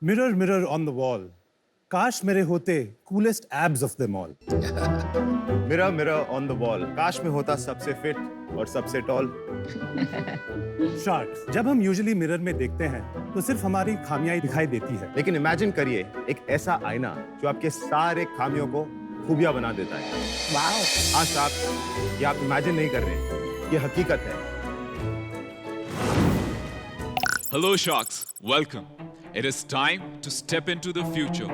Mirror, mirror on the wall. काश मेरे होते coolest abs of them all. Mirror mirror on the wall, काश में होता सबसे फिट और सबसे टॉल। Sharks. जब हम यूजुअली मिरर में देखते हैं तो सिर्फ हमारी खामियां ही दिखाई देती है। लेकिन इमेजिन करिए एक ऐसा आईना जो आपके सारे खामियों को खूबियां बना देता है। वाओ। हाँ साहब, ये आप इमेजिन नहीं कर रहे, ये हकीकत है। Hello Sharks, welcome. It is time to step into the future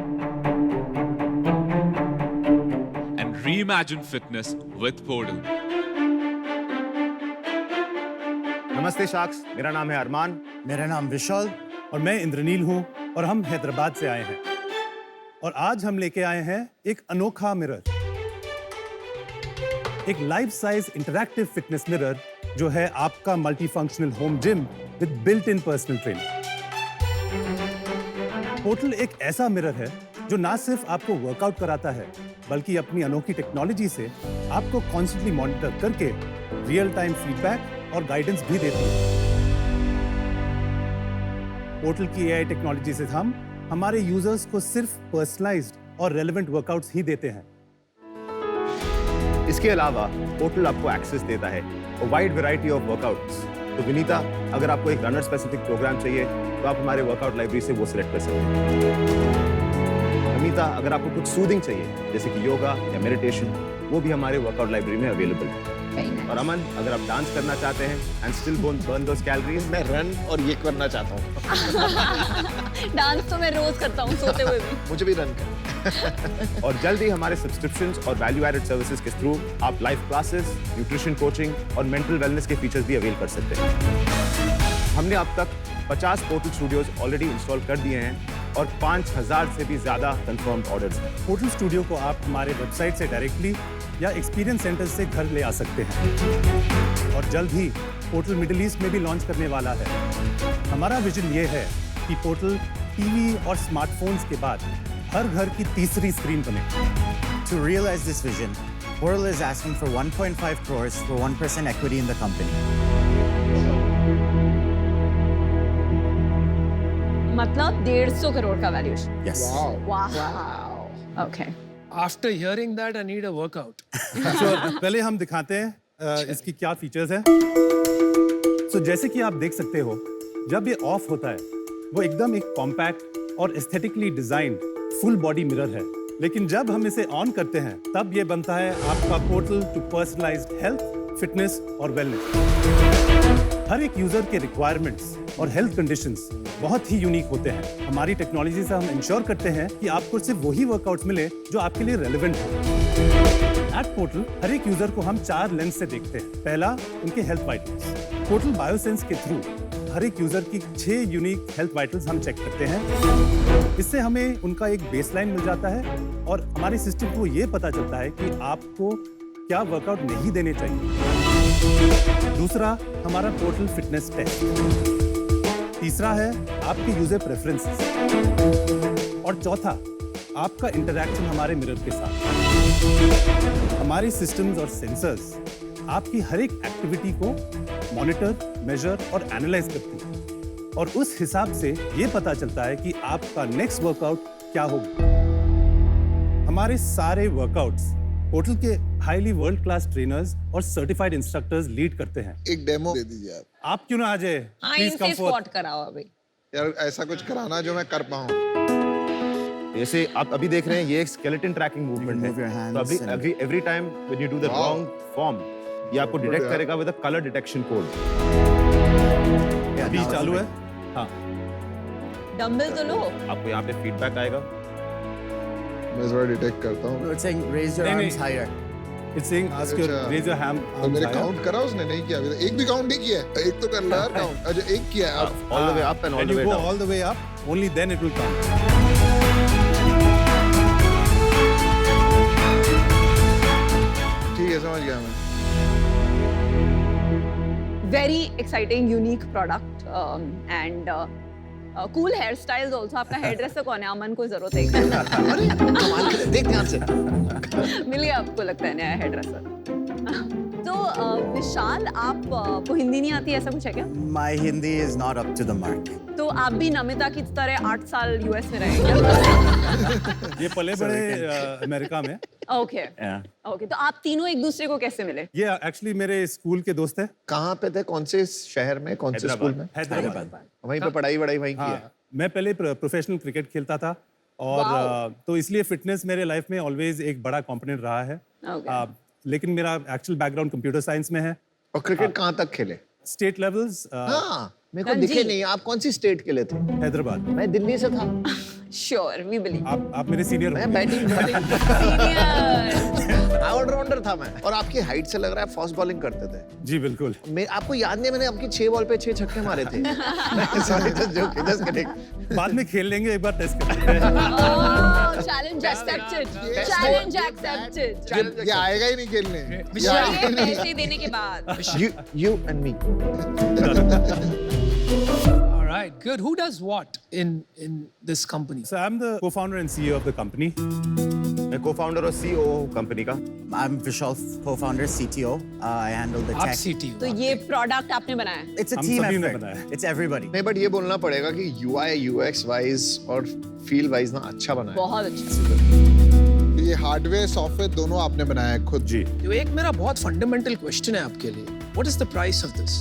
and reimagine fitness with Portal. नमस्ते शार्क्स, मेरा नाम है अरमान। मेरा नाम विशाल। और मैं इंद्रनील हूँ और हम हैदराबाद से आए हैं। और आज हम लेके आए हैं एक अनोखा मिरर, एक life size interactive fitness mirror जो है आपका multifunctional home gym with built in personal trainer. Portal एक ऐसा मिरर है जो ना सिर्फ आपको वर्कआउट कराता है बल्कि अपनी अनोखी टेक्नोलॉजी से आपको कॉन्स्टेंटली मॉनिटर करके रियल टाइम फीडबैक और गाइडेंस भी देती है। पोर्टल की एआई टेक्नोलॉजी से हम हमारे यूजर्स को सिर्फ पर्सनलाइज्ड और रेलेवेंट वर्कआउट्स ही देते हैं। इसके अलावा पोर्टल आपको एक्सेस देता है वाइड वैरायटी ऑफ वर्कआउट्स। तो विनीता, अगर आपको एक रनर स्पेसिफिक प्रोग्राम चाहिए तो आप हमारे वर्कआउट लाइब्रेरी से वो सिलेक्ट कर सकते हैं। अमिता, अगर आपको कुछ सूदिंग चाहिए जैसे कि योगा या मेडिटेशन, वो भी हमारे वर्कआउट लाइब्रेरी में अवेलेबल है। और अमन, अगर आप डांस करना चाहते हैं and still burn those calories, मैं रन और ये करना चाहता हूँ। डांस तो मैं रोज करता हूँ सोते हुए भी। मुझे भी रन कर। और जल्द ही हमारे सब्सक्रिप्शंस और वैल्यू एडेड सर्विसेज के थ्रू आप लाइव क्लासेस, न्यूट्रिशन कोचिंग और मेंटल वेलनेस के फीचर्स भी अवेल कर सकते हैं। हमने अब तक 50 पोर्टल स्टूडियोज ऑलरेडी इंस्टॉल कर दिए हैं और 5000 से भी ज्यादा कंफर्म्ड ऑर्डर्स हैं। पोर्टल स्टूडियो को आप हमारे वेबसाइट से डायरेक्टली या एक्सपीरियंस सेंटर से घर ले आ सकते हैं। और जल्द ही पोर्टल मिडिल ईस्ट में भी लॉन्च करने वाला है। हमारा विजन ये है कि पोर्टल टीवी और स्मार्टफोन्स के बाद हर घर की तीसरी स्क्रीन बने। To realize this vision, Portal is asking for 1.5 crores for 1% equity in the company. मतलब 150 करोड़ का वैल्यूएशन। Yes. वाह। Okay. After hearing that, I need a workout. पहले हम दिखाते हैं इसकी क्या फीचर्स हैं। जैसे कि आप देख सकते हो, जब ये ऑफ होता है वो एकदम एक कॉम्पैक्ट और aesthetically designed full body mirror है। लेकिन जब हम इसे ऑन करते हैं तब ये बनता है आपका portal to personalized health, fitness और वेलनेस। हर एक यूजर के रिक्वायरमेंट्स और हेल्थ कंडीशंस बहुत ही यूनिक होते हैं। हमारी टेक्नोलॉजी से हम इंश्योर करते हैं कि आपको सिर्फ वही वर्कआउट्स मिले जो आपके लिए रेलेवेंट हो। एट पोर्टल हर एक यूजर को हम 4 लेंस से देखते हैं। पहला, उनके हेल्थ वाइटल्स। पोर्टल बायोसेंस के थ्रू हर एक यूजर की 6 यूनिक हेल्थ वाइटल्स हम चेक करते हैं। इससे हमें उनका एक बेसलाइन मिल जाता है और हमारे सिस्टम को ये पता चलता है कि आपको क्या वर्कआउट नहीं देने चाहिए। दूसरा, हमारा पोर्टल फिटनेस टेस्ट। तीसरा है आपके यूजर प्रेफरेंसेस। और चौथा, आपका इंटरैक्शन हमारे मिरर के साथ। हमारे सिस्टम्स और सेंसर्स आपकी हर एक एक्टिविटी को मॉनिटर, मेजर और एनालाइज करती है और उस हिसाब से ये पता चलता है कि आपका नेक्स्ट वर्कआउट क्या होगा। हमारे सारे वर्कआउट्स पोर्टल के हाईली वर्ल्ड क्लास ट्रेनर्स और सर्टिफाइड इंस्ट्रक्टर्स लीड करते हैं। एक डेमो दे दीजिए आप। आप क्यों ना आ जाए? हाँ, प्लीज इनसे कम स्क्वाट फॉर। कराओ अभी। यार ऐसा कुछ कराना जो मैं कर पाऊँ। जैसे आप अभी देख रहे हैं, ये एक skeleton tracking movement move your है। hands तो and- every time when you do the Wow. Wrong form, ये आपको डिटेक्ट यार। करेगा with a colour detection code. अभी चालू है। हाँ, डंबल तो लो। आपको यहाँ पे फीडबैक आएगा। मैं थोड़ा डिटेक्ट करता हूँ। It's saying raise your नहीं, arms नहीं। higher. It's saying ask your अच्छा। Raise your hand. तो मेरे काउंट करा उसने? नहीं किया अभी तक। एक भी काउंट नहीं किया है। एक तो कर ला काउंट। अच्छा, एक किया है अब। All the way up and all When the you way go down. all the way up, only then it will count. ठीक है, समझ गया मैं। Very exciting unique product and cool hair styles also. आपका हेयर ड्रेसर कौन है? अमन को जरूरत है। अरे कमाल कर, देख ध्यान से। मिल गया आपको लगता है नया हेयर ड्रेसर। तो विशाल आपको हिंदी नहीं आती ऐसा कुछ है क्या? My Hindi is not up to the mark. तो आप भी नमिता की तरह 8 साल यूएस में रहे क्या? ये पले बड़े अमेरिका में। Okay Yeah. ओके, तो आप तीनों एक दूसरे को कैसे मिले? ये एक्चुअली मेरे स्कूल के दोस्त हैं। कहाँ पे थे, कौन से शहर में, कौन से स्कूल में? हैदराबाद। वहीं पे पढ़ाई वहीं की है। हाँ, मैं पहले प्रोफेशनल क्रिकेट खेलता था और तो इसलिए फिटनेस मेरे लाइफ में ऑलवेज एक बड़ा कंपोनेंट रहा है। Okay. लेकिन मेरा एक्चुअल बैकग्राउंड कंप्यूटर साइंस में है। और क्रिकेट कहाँ तक खेले? स्टेट लेवल्स हाँ, मेरे को हाँ दिखे जी। नहीं। आप कौन सी स्टेट के लिए थे? हैदराबाद। मैं दिल्ली से था। Sure, we believe. आप मेरे सीनियर मैं बैटिंग सीनियर। ऑलराउंडर था मैं। और आपकी हाइट से लग रहा है फास्ट बॉलिंग करते थे। जी बिल्कुल। मैं आपको याद नहीं, मैंने आपकी 6 बॉल पे 6 छक्के मारे थे। Sorry, just kidding. बाद में खेल लेंगे, एक बार टेस्ट कर लेते हैं। Challenge accepted, challenge accepted. ये आएगा ही नहीं खेलने। ये पैसे देने के बाद। You and me. All right, good. Who does what in this company? So I'm the co-founder and CEO of the company. मैं co-founder और CEO हूँ कंपनी का। I'm Vishal, co-founder, CTO. I handle the आप tech. CTO. तो ये product आपने बनाया है? It's a हम team सभी ने effort. बनाया है। It's everybody. नहीं, बट ये बोलना पड़ेगा कि UI UX वाइज और फील वाइज ना अच्छा बना है। बहुत अच्छा। ये हार्डवेयर सॉफ्टवेयर दोनों आपने बनाया है खुद? जी। तो एक मेरा बहुत फंडामेंटल क्वेश्चन है आपके लिए. What is the price of this?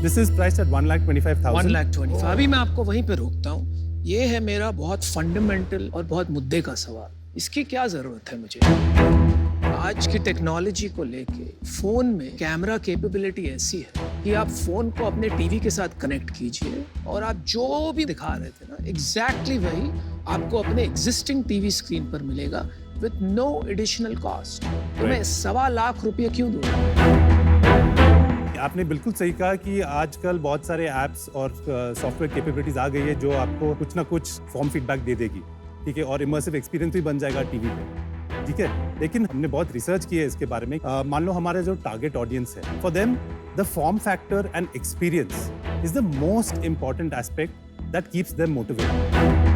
This is priced at 1,25,000. 1,25,000. अभी मैं आपको वहीं पे रोकता हूँ. ये है मेरा बहुत फंडामेंटल और बहुत मुद्दे का सवाल. इसकी क्या जरूरत है मुझे? आज की टेक्नोलॉजी को लेके फोन में कैमरा कैपेबिलिटी ऐसी है कि आप फोन को अपने टीवी के साथ कनेक्ट कीजिए और आप जो भी दिखा रहे थे ना, एग्जैक्टली वही आपको अपने एग्जिस्टिंग टीवी स्क्रीन पर मिलेगा विद नो एडिशनल कॉस्ट. तो मैं 1.25 लाख रुपये क्यों दूंगा? आपने बिल्कुल सही कहा कि आजकल बहुत सारे ऐप्स और सॉफ्टवेयर कैपेबिलिटीज आ गई है जो आपको कुछ ना कुछ फॉर्म फीडबैक दे देगी, ठीक है, और इमर्सिव एक्सपीरियंस भी बन जाएगा टीवी पे, ठीक है. लेकिन हमने बहुत रिसर्च की है इसके बारे में. मान लो हमारे जो टारगेट ऑडियंस है, for them the form factor and experience is the most important aspect that keeps them motivated.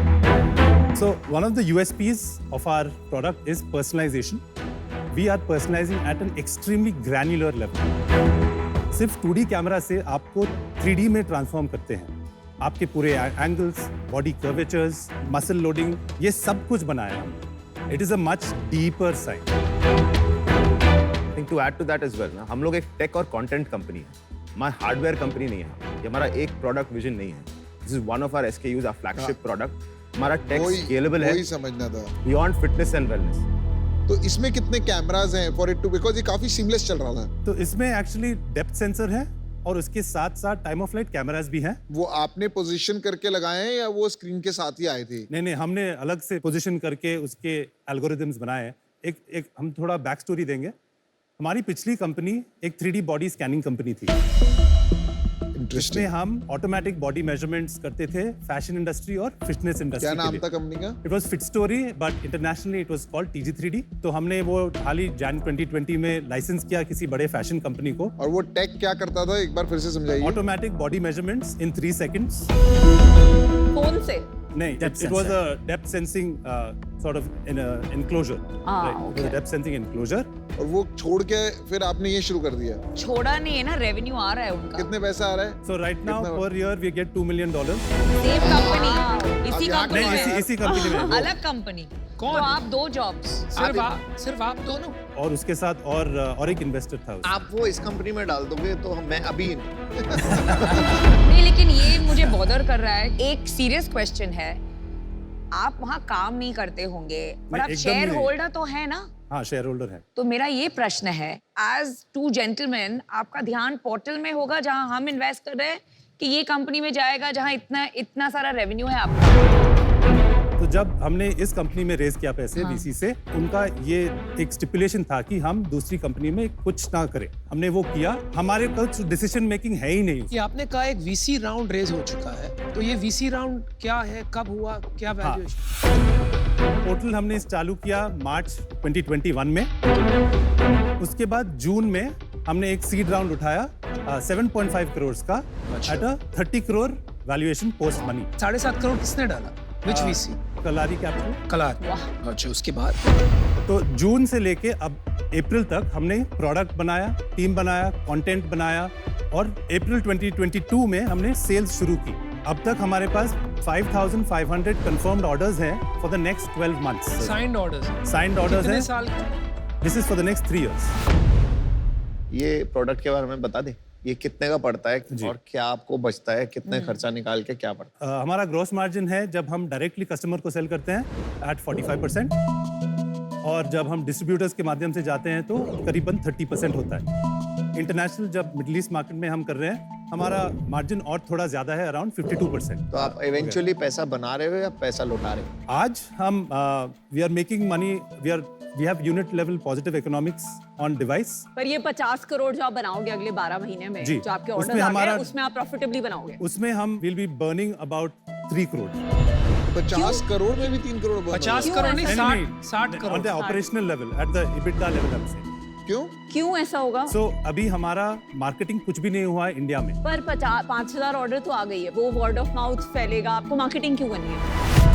So one of the USPs of our product is personalization. We are personalizing at an extremely granular level. सिर्फ 2D camera से आपको 3D में transform करते हैं. आपके पूरे angles, body curvatures, muscle loading, ये सब कुछ बनाया हमने. It is a much deeper side. I think to add to that as well, ना, हम लोग एक टेक और कंटेंट कंपनी है. हमारा हार्डवेयर कंपनी नहीं है. ये हमारा एक प्रोडक्ट विजन नहीं है. This is one of our SKUs, our flagship product. हमारा टेक स्केलेबल है. वही समझना था. Beyond fitness and wellness. तो इसमें कितने कैमरास हैं फॉर इट टू, बिकॉज ये काफी सीमलेस चल रहा था. तो इसमें एक्चुअली डेप्थ सेंसर है और उसके साथ साथ टाइम ऑफ फ्लाइट कैमरास भी हैं. वो आपने पोजीशन करके लगाए हैं या वो स्क्रीन के साथ ही आए थे? नहीं, हमने अलग से पोजीशन करके उसके एल्गोरिदम्स बनाए हैं. एक हम थोड़ा बैक स्टोरी देंगे. हमारी पिछली कंपनी एक 3D बॉडी स्कैनिंग कंपनी थी. इसमें इंटरेस्टिंग. हम ऑटोमेटिक बॉडी मेजरमेंट्स करते थे फैशन इंडस्ट्री और फिटनेस इंडस्ट्री क्या के नाम लिए. था कंपनी का? It was fit story, but internationally it was called TG3D. तो हमने वो हाल ही जन 2020 में लाइसेंस किया किसी बड़े फैशन कंपनी को. और वो टेक क्या करता था, एक बार फिर से समझाइए. ऑटोमेटिक बॉडी मेजरमेंट्स इन 3 seconds. फोन से? नहीं, Depth it was sensor. a depth sensing sort of in a enclosure. Right. It was a depth sensing enclosure. और वो छोड़ के फिर आपने ये शुरू कर दिया. छोड़ा नहीं है ना, रेवेन्यू आ रहा है उनका. कितने पैसा आ रहा है? So right now कितना- per year we get $2 million. Same company, इसी यहाँ कंपनी नहीं, में, इसी कंपनी में. अलग कंपनी. कौन? तो आप 2 जॉब्स. सिर्फ आप दोनों? और उसके साथ और एक इन्वेस्टर था उसमें. आप वो इस कंपनी में डाल दोगे तो मैं अभी नहीं, लेकिन ये मुझे बॉदर कर रहा है. एक सीरियस क्वेश्चन है, आप वहाँ काम नहीं करते होंगे पर आप एकदम शेयर नहीं। होल्डर तो है ना. हाँ, शेयर होल्डर है. तो मेरा ये प्रश्न है, एज 2 जेंटलमैन आपका ध्यान पोर्टल में होगा जहाँ हम इन्वेस्ट कर रहे हैं कि ये कंपनी में जाएगा जहाँ इतना सारा रेवेन्यू है आपका? तो जब हमने इस कंपनी में रेज किया पैसे VC से, उनका ये एक स्टिपुलेशन था कि हम दूसरी कंपनी में कुछ ना करें. हमने वो किया. हमारे कुछ डिसीजन मेकिंग है ही नहीं. ये आपने कहा एक VC राउंड रेज हो चुका है, तो ये VC राउंड क्या है, कब हुआ, क्या वैल्यूएशन? पोर्टल हमने चालू किया मार्च 2021 में. उसके बाद जून में हमने एक सीड राउंड उठाया 7.5 करोड़ का at a 30 crore valuation post money. 7.5 crore किसने डाला? Which VC? कलारी कैपिटल। कलार। अच्छा, उसके बाद तो जून से लेके अब अप्रैल तक हमने प्रोडक्ट बनाया, टीम बनाया, कंटेंट बनाया और अप्रैल 2022 में हमने सेल्स शुरू की। अब तक हमारे पास 5,500 कंफर्म्ड ऑर्डर्स हैं for the next 12 months. Signed orders. Signed orders कितने हैं। साल? This is for the next 3 years. ये प्रोडक्ट के बारे में बता दे, ये कितने का पड़ता है जी। और क्या आपको बचता है, कितने खर्चा निकाल के क्या पड़ता है? हमारा ग्रॉस मार्जिन है जब हम डायरेक्टली कस्टमर को सेल करते हैं एट 45% और जब हम डिस्ट्रीब्यूटर्स के माध्यम से जाते हैं तो करीबन 30% होता है। इंटरनेशनल जब मिडिल ईस्ट मार्केट में हम कर रहे हैं, हमारा मार्जिन और थोड़ा ज्यादा है, अराउंड 52%। तो आप इवेंचुअली पैसा बना रहे हो या पैसा लौटा रहे हो? आज हम we are making money, we have unit level positive economics on device. पर ये 50 करोड़ जो आप बनाओगे अगले 12 महीने में, जी, जो आपके उसमें ऑर्डर आ गए हमारा- उसमें आप प्रॉफिटेबली बनाओगे। उसमें हम will be burning about 3 crore. 50 crore में भी 3 करोड़ 50 करोड़ नहीं, 60 on crore. The operational level, at the EBITDA level हम से। क्यों ऐसा होगा? सो अभी हमारा मार्केटिंग कुछ भी नहीं हुआ है इंडिया में। पर 5,000 ऑर्डर तो आ गई है, वो वर्ड ऑफ माउथ फैलेगा, आपको मार्केटिंग क्यों करनी है?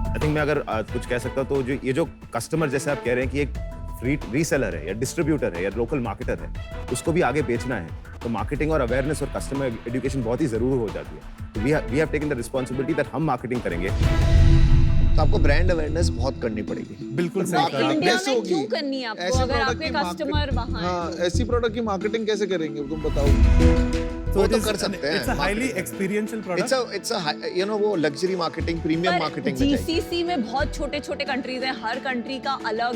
आई थिंक मैं अगर कुछ कह सकता हूँ तो जो ये जो कस्टमर जैसे आप कह रहे हैं कि एक रीसेलर है या डिस्ट्रीब्यूटर है या लोकल मार्केटर है, उसको भी आगे बेचना है, तो मार्केटिंग और अवेयरनेस और कस्टमर एजुकेशन बहुत ही जरूर हो जाती है। तो we have taken the responsibility that हम मार्केटिंग करेंगे। तो आपको ब्रांड अवेयरनेस बहुत करनी पड़ेगी। बिल्कुल आप सही कहा। इंडिया कैसे में होगी? क्यों करनी है आपको, ऐसे अगर product आपके की market- कस्टमर वहाँ हैं? हाँ, ऐसी प्रोडक्ट की मार्केटिंग कैसे करेंगे तुम बताओ? वो तो कर सकते हैं। It's a highly experiential product. It's a you know वो लग्जरी मार्केटिंग, प्रीमियम पर मार्केटिंग में चाहिए। GCC में बहुत छोटे छोटे कंट्रीज हैं, हर कंट्री का अलग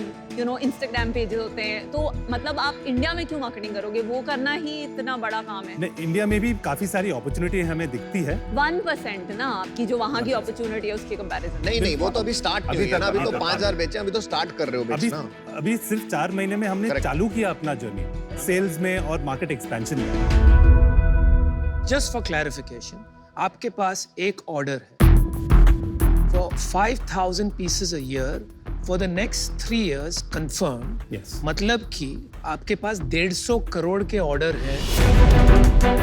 इंस्टाग्राम पेजेस होते हैं, तो मतलब आप इंडिया में क्यों मार्केटिंग करोगे? वो करना ही इतना बड़ा काम है। नहीं, इंडिया में भी काफी सारी अपॉर्चुनिटी हमें दिखती है। 1% ना आपकी जो वहाँ की अपॉर्चुनिटी है उसके कंपैरिजन। नहीं, वो तो अभी स्टार्ट नहीं हुई है ना, अभी तो 5,000 बेचे, अभी तो स्टार्ट कर रहे हो अभी बेचना। अभी सिर्फ 4 महीने में हमने Correct. चालू किया अपना जर्नी सेल्स में और मार्केट एक्सपेंशन में। जस्ट फॉर क्लैरिफिकेशन, आपके पास एक ऑर्डर है for 5,000 pieces a year for the next 3 years confirm. Yes. मतलब कि आपके पास 150 करोड़ के ऑर्डर है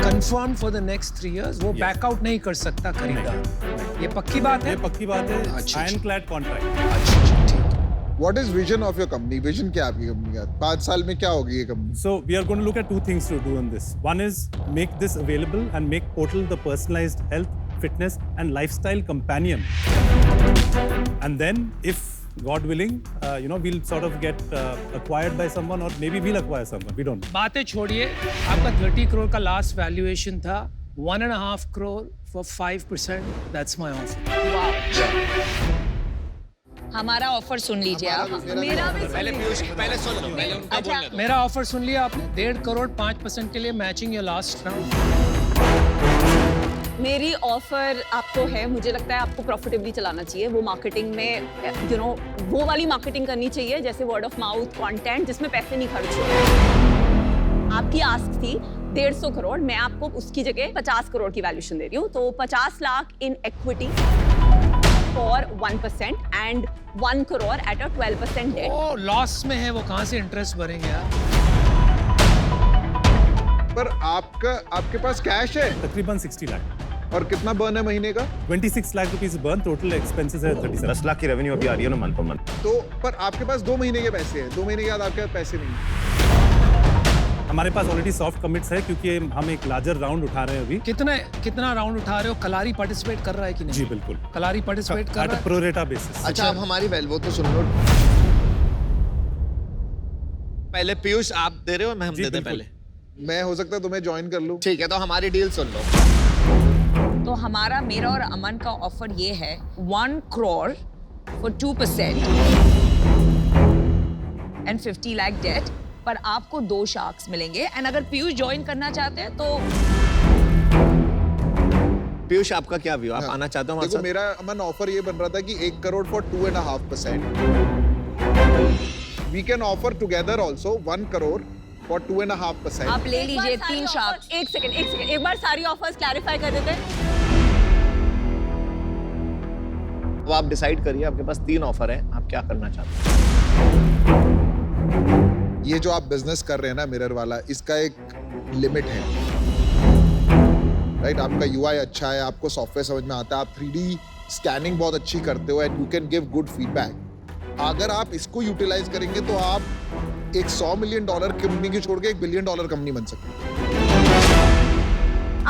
confirm for the next 3 years। वो बैकआउट नहीं कर सकता खरीदार। ये पक्की बात है? ये पक्की बात है, अच्छा, आयरन क्लैड कॉन्ट्रैक्ट। अच्छा, ठीक। What is vision of your company? Vision क्या है आपकी कंपनी का? 5 साल में क्या होगी ये company? So we are going to look at 2 things to do in this. One is make this available and make Portal the personalized health, fitness and lifestyle companion. And then if God willing, we'll sort of get acquired by someone or maybe we'll acquire someone. We don't know. बातें छोड़िए, आपका 30 करोड़ का last valuation था, 1.5 crore for 5%. That's my offer. हमारा offer सुन लीजिए आप। मेरा भी पहले सुन लो, पहले उनका बोलने दो। मेरा ऑफर सुन लिया आपने? 1.5 करोड़ 5% के लिए मैचिंग योर लास्ट राउंड। मेरी ऑफर आपको है, मुझे लगता है आपको प्रॉफिटेबली चलाना चाहिए। वो मार्केटिंग में वो वाली मार्केटिंग करनी चाहिए जैसे वर्ड ऑफ माउथ कंटेंट, जिसमें पैसे नहीं खर्च हो। आपकी आस्क थी 150 करोड़, मैं आपको उसकी जगह 50 करोड़ की वैल्यूएशन दे रही हूँ, तो 50 lakh in equity for 1% and 1 crore at a 12% debt. ओ, लॉस में है वो, कहाँ से इंटरेस्ट भरेंगे यार? पर आपके पास कैश है तकरीबन 60 लाख और कितना बर्न है महीने का? 26 lakh rupees burn, total expenses है 37। 10 लाख की रेवेन्यू अभी आ रही है ना मंथ पर मंथ। तो पर आपके पास 2 महीने के पैसे हैं, 2 महीने के बाद आपके पास पैसे नहीं। हमारे पास ऑलरेडी सॉफ्ट कमिट्स है क्योंकि हम एक लार्जर राउंड उठा रहे हैं अभी। कितना राउंड उठा रहे हो? कलारी पार्टिसिपेट कर रहा है कि नहीं? जी बिल्कुल, कलारी पार्टिसिपेट कर एट रहा अ है? Pro rata basis. अच्छा, अब हमारी वो तो सुन लो। पहले पीयूष आप दे रहे हो, मैं हम जी, देते हैं बिल्कुल। पहले। मैं हो सकता है तुम्हें ज्वाइन कर लूं। ठीक है, तो हमारी डील सुन लो। तो हमारा, मेरा और अमन का ऑफर ये है 1 crore for 2% and 50 lakh debt, पर आपको 2 शार्क्स मिलेंगे। एंड अगर पीयूष ज्वाइन करना चाहते हैं तो पीयूष आपका क्या व्यू? आप हाँ। आना चाहते हो हमारे देखो, साथ? मेरा अमन ऑफर ये बन रहा था कि 1 crore for 2.5%। We can offer together also 1 crore for 2.5%। आप ले लीजिए 3 शार्क्स। एक सेकंड, एक बार सारी ऑफर्स क्लैरिफाई कर देते हैं। वो आप डिसाइड करिए, आपके पास 3 ऑफर है, आप क्या करना चाहते हैं? ये जो आप बिजनेस कर रहे हैं ना मिरर वाला, इसका एक लिमिट है, राइट? आपका यूआई अच्छा है, आपको सॉफ्टवेयर समझ में आता है, आप 3D स्कैनिंग बहुत अच्छी करते हो and you can give good feedback. अगर आप इसको यूटिलाइज करेंगे तो आप एक $100 मिलियन कंपनी की छोड़ के $1 बिलियन कंपनी बन सकते हो।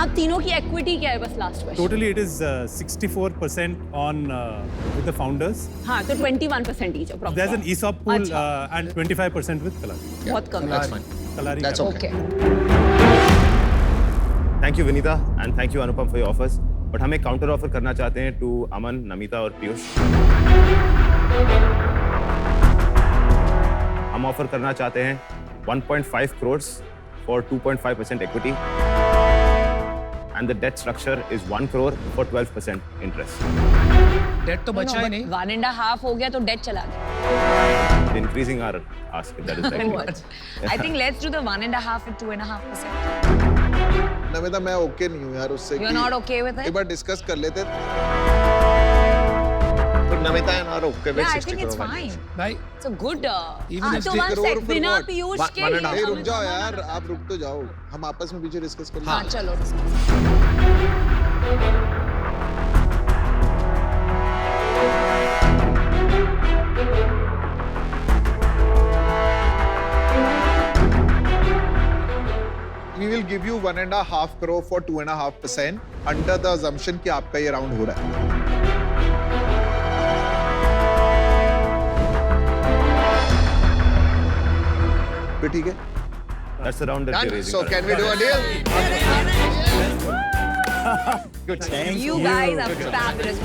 आप तीनों की इक्विटी क्या है, बस last question. Totally, it is 64% on with the founders. हाँ, तो 21% each approximately. There's an ESOP pool अच्छा। and 25% with Kalari. बहुत कम That's है। fine. Kalari That's Capital. Okay. Thank you Vinita and thank you Anupam for your offers, but हम एक counter offer करना चाहते हैं टू अमन, नमिता और पीयूष। हम ऑफर करना चाहते हैं 1.5 crores for 2.5% equity and the debt structure is 1 crore for 12% interest. Date तो बचा ही नहीं। 1.5 हो गया तो डेट चला गया। Increasing our ask, that is like I think let's do the 1.5 and 2.5%. Namita मैं ओके नहीं हूँ यार उससे। You're not okay with it? एक बार डिस्कस कर लेते। But Namita and are okay with Yeah, I 60 think it's crore fine. भाई It's a good. even if तो they- one crore sec, for बिना what? पीयूष के One and a ये नहीं रुक हमें जाओ करना यार, है। आप रुक तो जाओ, हम आपस में पीछे डिस्कस कर हाँ लेंगे। चलो। We will give you 1.5 crore for 2.5% under the assumption कि आपका ये राउंड हो रहा है। फिर ठीक है? that's the round that we're Done. raising. So can we do a deal? You guys are fabulous.